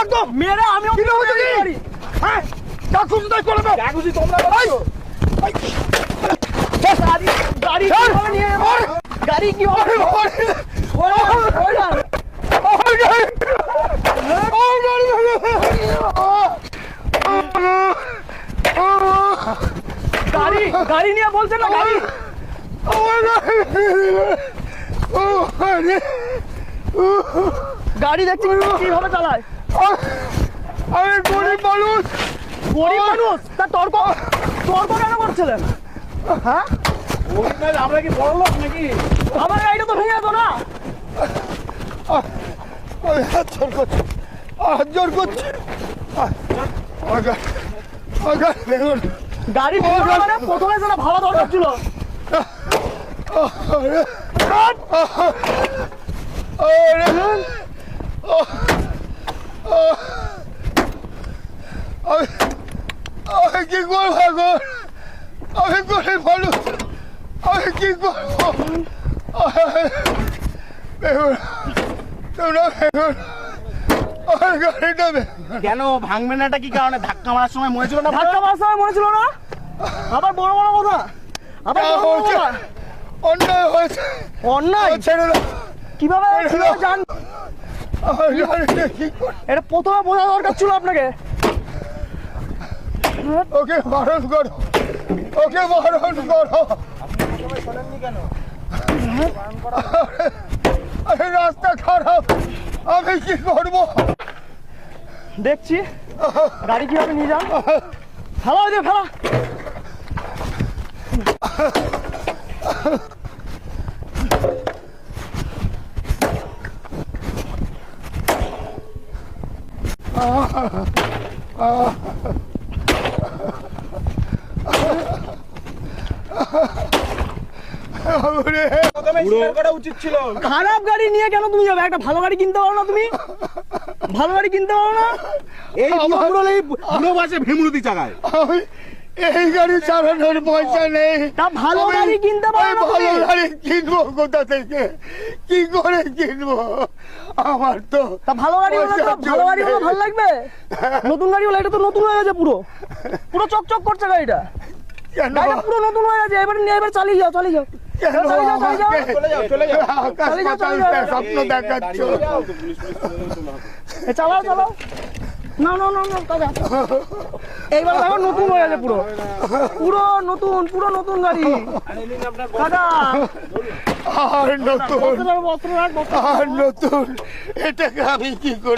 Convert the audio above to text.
একদম মেরে আমিও কি হয়েছে কি? হ্যাঁ যা খুশি তাই করে দাও। যা খুশি তোমরা করছো। গাড়ি কিভাবে নিয়ে যাবো? গাড়ি কিভাবে গাড়ি নিয়ে বলছেন না গাড়ি গাড়ি দেখছি কিভাবে চালায়। আমি গরিব মানুষ। গরিব মানুষ তা তর্ক কেন করছিলেন? হ্যাঁ আমরা কি বড় লোক নাকি? আমার গাড়িটা তো ভেঙে যেত না। আমি হাত জোর করছি দেখুন গাড়ি মানে প্রথমে সেটা ভালো দরকার ছিল। আমি কি করবো এখন? আমি গরিব মানুষ, আমি কি করবো? দেখুন তোমরা দেখুন আমার গাড়িটা কেন ভাঙবে না? এটা কি কারণে? ধাক্কা মারার সময় মনে ছিল না? ধাক্কা মারার সময় মনে ছিল না? আবার বড় বড় কথা আবার বড় বড় কথা। অন্যায় হয়েছে। অন্যায় ছেড়ে দাও কিভাবে জান? আমার গাড়িটা কি করে? এটা প্রথমে বোঝা দরকার ছিল আপনাকে। ওকে বারণ করো, ওকে বারণ করো। আরে রাস্তা খারাপ, আমি কি করবো? দেখছি গাড়ি কিভাবে নিয়ে যান। ফেলা হয়ে ফেলা। উচিত ছিল। খারাপ গাড়ি নিয়ে কেন তুমি যাবে? একটা ভালো গাড়ি কিনতে পারো না তুমি? ভালো গাড়ি কিনতে পারো না? এই বুড়ো বাসে ভীমরুতি চালায়। আমি এই গাড়ি চালানোর পয়সা নেই। তা ভালো গাড়ি কিনতে পারো না ভালো তুমি? গাড়ি কিনবো কোথা থেকে? কি করে কিনবো? আমার তো তা ভালো গাড়ি হলে তো ভালো গাড়ি হলে ভালো লাগবে। নতুন গাড়ি হলে এটা তো নতুন হয়ে গেছে, পুরো পুরো চকচক করছে গাড়িটা। কেন গাড়িটা পুরো নতুন হয়ে গেছে। এবার নিয়ে এবার চালিয়ে যাও চালিয়ে যাও। কেন চলে যাও, চলে যাও। চলে যাও। আকাশ চলে যাও, পাতাল চলে যাও। স্বপ্ন দেখাচ্ছ। চালাও চালাও। না না না না দাদা এইবার দেখো নতুন হয়ে গেছে, পুরো পুরো নতুন গাড়ি দাদা। আর নতুন বস্ত্র রাখ, বস্ত্র রাখ, বস্ত্র রাখ। আর নতুন এটাকে আমি কি করে